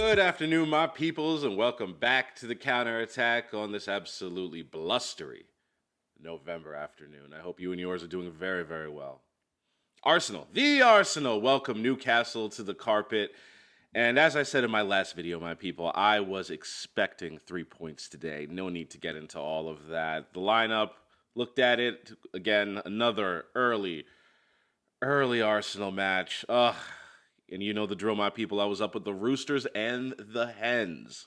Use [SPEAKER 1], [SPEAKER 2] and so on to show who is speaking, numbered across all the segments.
[SPEAKER 1] Good afternoon, my peoples, and welcome back to the counterattack on this absolutely blustery November afternoon. I hope you and yours are doing very, very well. Arsenal, the Arsenal, welcome Newcastle to the carpet. And as I said in my last video, my people, I was expecting 3 points today. No need to get into all of that. The lineup, looked at it, again, another early Arsenal match. Ugh. And you know the drill, my people. I was up with the Roosters and the Hens.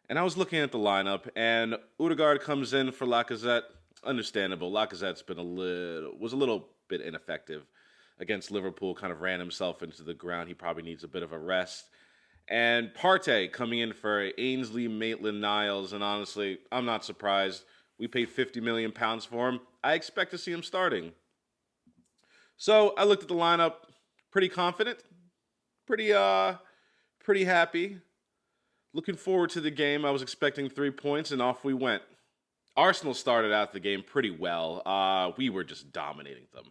[SPEAKER 1] And I was looking at the lineup, and Odegaard comes in for Lacazette. Understandable. Lacazette's was a little bit ineffective against Liverpool, kind of ran himself into the ground. He probably needs a bit of a rest. And Partey coming in for Ainsley Maitland-Niles, and honestly, I'm not surprised. We paid £50 million for him. I expect to see him starting. So I looked at the lineup, pretty confident, pretty happy. Looking forward to the game. I was expecting 3 points, and off we went. Arsenal started out the game pretty well. We were just dominating them.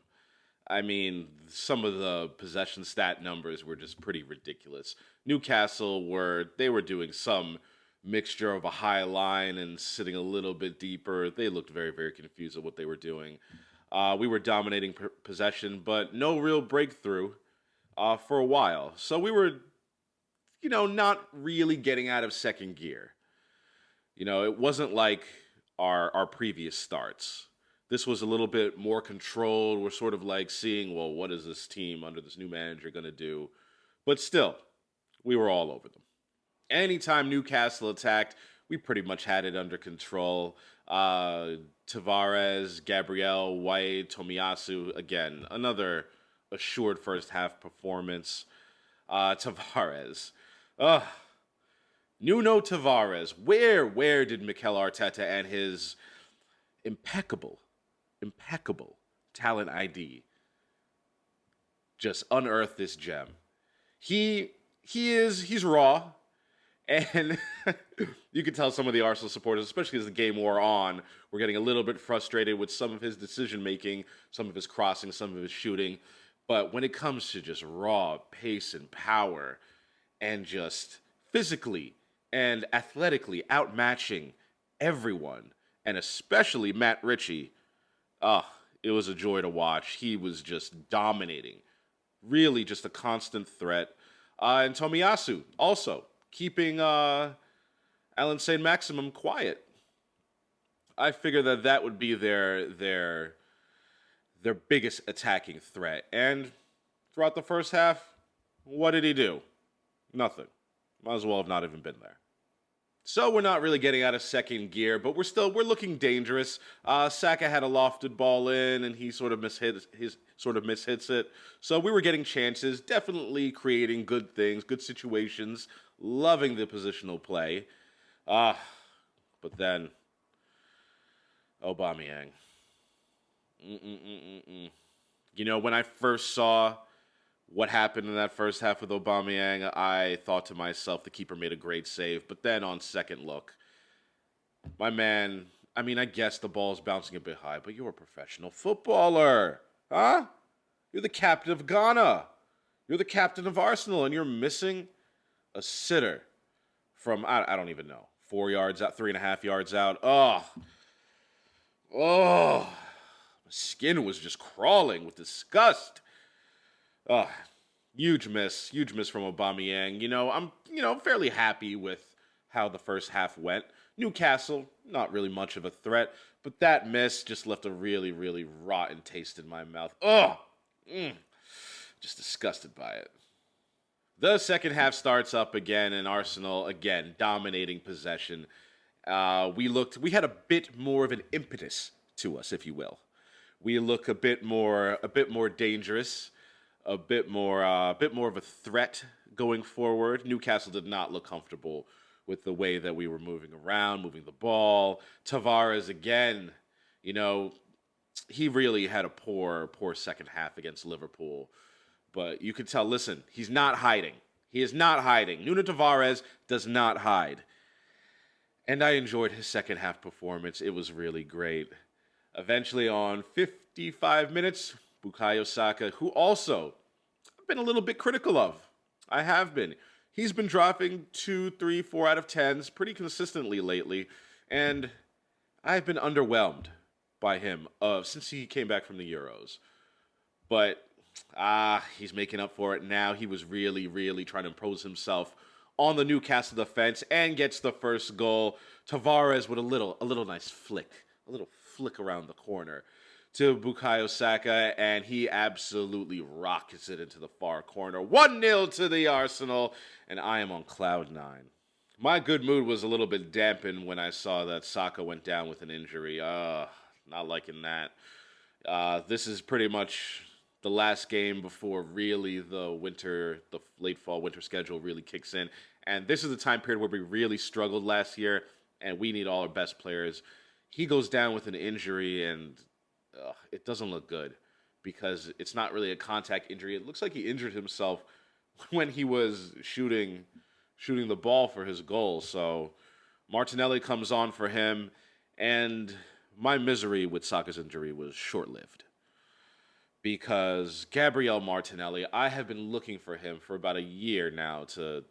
[SPEAKER 1] I mean, some of the possession stat numbers were just pretty ridiculous. Newcastle were doing some mixture of a high line and sitting a little bit deeper. They looked very, very confused at what they were doing. We were dominating possession, but no real breakthrough for a while. So we were, not really getting out of second gear. It wasn't like our previous starts. This was a little bit more controlled. We're sort of like seeing, well, what is this team under this new manager going to do? But still, we were all over them. Anytime Newcastle attacked, we pretty much had it under control. Tavares, Gabriel, White, Tomiyasu, again, another assured first half performance. Tavares. Nuno Tavares. Where did Mikel Arteta and his impeccable talent ID just unearth this gem? He's raw, and you can tell some of the Arsenal supporters, especially as the game wore on, were getting a little bit frustrated with some of his decision making, some of his crossing, some of his shooting. But when it comes to just raw pace and power and just physically and athletically outmatching everyone, and especially Matt Ritchie, it was a joy to watch. He was just dominating. Really just a constant threat. And Tomiyasu also keeping Alan St. Maximum quiet. I figure that would be their biggest attacking threat. And throughout the first half, what did he do? Nothing. Might as well have not even been there. So we're not really getting out of second gear, but we're looking dangerous. Saka had a lofted ball in, and he sort of mishits it. So we were getting chances, definitely creating good things, good situations, loving the positional play. But then Aubameyang. When I first saw what happened in that first half with Aubameyang, I thought to myself, the keeper made a great save. But then on second look, my man, I guess the ball's bouncing a bit high, but you're a professional footballer. Huh? You're the captain of Ghana. You're the captain of Arsenal, and you're missing a sitter from, I don't even know, 4 yards out, 3.5 yards out. My skin was just crawling with disgust. Huge miss from Aubameyang. I'm fairly happy with how the first half went. Newcastle, not really much of a threat, but that miss just left a really, really rotten taste in my mouth. Just disgusted by it. The second half starts up again, and Arsenal, again, dominating possession. We had a bit more of an impetus to us, if you will. We look a bit more dangerous. A bit more of a threat going forward. Newcastle did not look comfortable with the way that we were moving around, moving the ball. Tavares, again, he really had a poor second half against Liverpool. But you could tell, listen, he's not hiding. He is not hiding. Nuno Tavares does not hide. And I enjoyed his second half performance. It was really great. Eventually, on 55 minutes, Bukayo Saka, who also I've been a little bit critical of. I have been. he's been dropping 2, 3, 4 out of 10s pretty consistently lately, and I've been underwhelmed by him since he came back from the Euros. But he's making up for it now. He was really, really trying to impose himself on the Newcastle defense and gets the first goal. Tavares with a little nice flick, a little flick around the corner to Bukayo Saka, and he absolutely rockets it into the far corner. 1-0 to the Arsenal, and I am on cloud 9. My good mood was a little bit dampened when I saw that Saka went down with an injury. Not liking that. This is pretty much the last game before really the late fall winter schedule really kicks in. And this is the time period where we really struggled last year, and we need all our best players. He goes down with an injury, and it doesn't look good because it's not really a contact injury. It looks like he injured himself when he was shooting the ball for his goal. So Martinelli comes on for him, and my misery with Saka's injury was short-lived. Because Gabriel Martinelli, I have been looking for him for about a year now to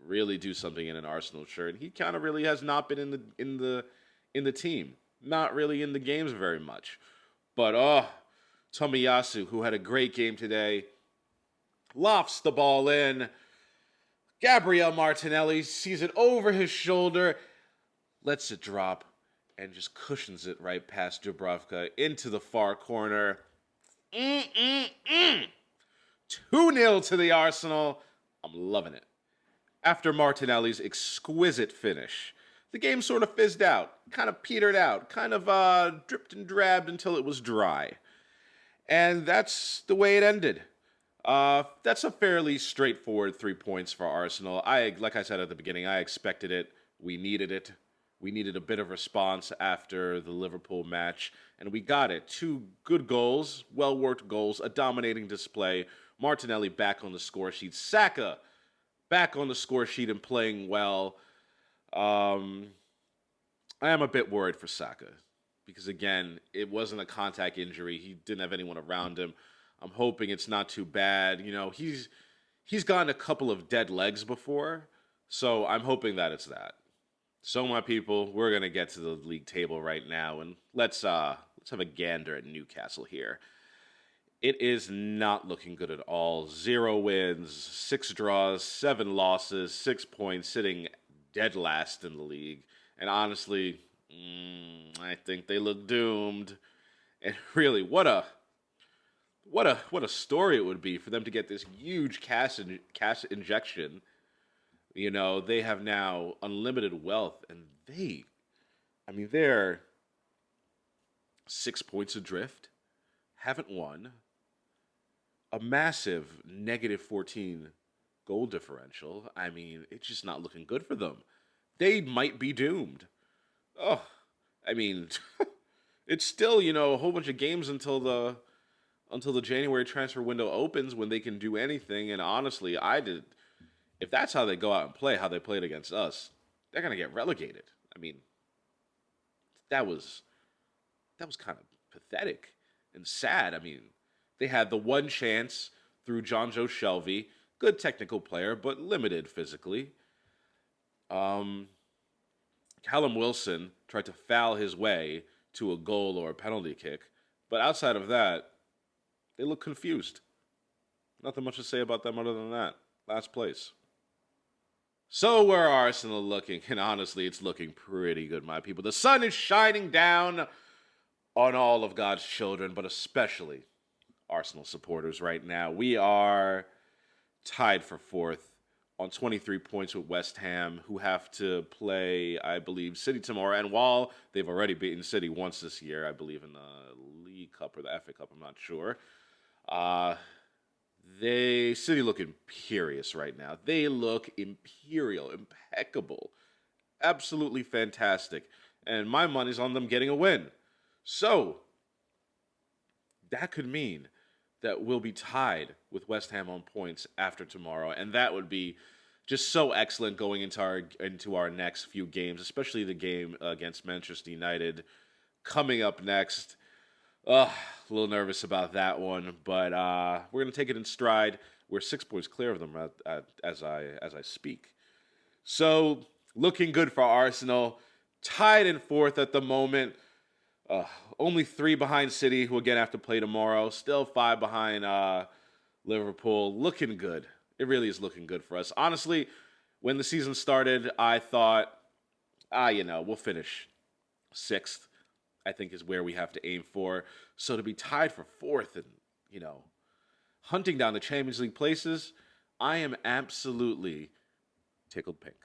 [SPEAKER 1] really do something in an Arsenal shirt. He kind of really has not been in the team, not really in the games very much. But Tomiyasu, who had a great game today, lofts the ball in. Gabriel Martinelli sees it over his shoulder, lets it drop, and just cushions it right past Dubravka into the far corner. 2-0 to the Arsenal. I'm loving it. After Martinelli's exquisite finish, the game sort of fizzed out, kind of petered out, kind of dripped and drabbed until it was dry. And that's the way it ended. That's a fairly straightforward 3 points for Arsenal. Like I said at the beginning, I expected it. We needed it. We needed a bit of response after the Liverpool match, and we got it. 2 good goals, well-worked goals, a dominating display. Martinelli back on the score sheet. Saka back on the score sheet and playing well. I am a bit worried for Saka because, again, it wasn't a contact injury. He didn't have anyone around him. I'm hoping it's not too bad. You know, he's gotten a couple of dead legs before, so I'm hoping that it's that. So, my people, we're going to get to the league table right now, and let's have a gander at Newcastle here. It is not looking good at all. 0 wins, 6 draws, 7 losses, 6 points, sitting dead last in the league. And honestly, I think they look doomed. And really, what a story it would be for them to get this huge cash injection. You know, they have now unlimited wealth, and they're 6 points adrift, haven't won, a massive -14 goal differential. I mean, it's just not looking good for them. They might be doomed. It's still, a whole bunch of games until the January transfer window opens when they can do anything, and honestly, if that's how they go out and play, how they played against us, they're going to get relegated. I mean, that was kind of pathetic and sad. I mean, they had the one chance through John Joe Shelby, good technical player, but limited physically. Callum Wilson tried to foul his way to a goal or a penalty kick, but outside of that, they look confused. Nothing much to say about them other than that. Last place. So where are Arsenal looking? And honestly, it's looking pretty good, my people. The sun is shining down on all of God's children, but especially Arsenal supporters right now. We are tied for 4th on 23 points with West Ham, who have to play, I believe, City tomorrow. And while they've already beaten City once this year, I believe in the League Cup or the FA Cup, I'm not sure. City look imperious right now. They look imperial, impeccable, absolutely fantastic. And my money's on them getting a win. So, that could mean that we'll be tied with West Ham on points after tomorrow. And that would be just so excellent going into our next few games, especially the game against Manchester United coming up next. A little nervous about that one, but we're going to take it in stride. We're 6 points clear of them as I speak. So looking good for Arsenal. Tied in fourth at the moment. Only 3 behind City, who again have to play tomorrow. Still 5 behind Liverpool. Looking good. It really is looking good for us. Honestly, when the season started, I thought, we'll finish 6th, I think is where we have to aim for. So to be tied for 4th and, hunting down the Champions League places, I am absolutely tickled pink.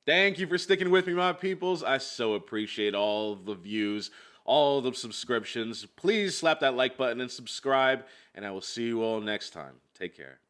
[SPEAKER 1] Thank you for sticking with me, my peoples. I so appreciate all the views, all the subscriptions. Please slap that like button and subscribe, and I will see you all next time. Take care.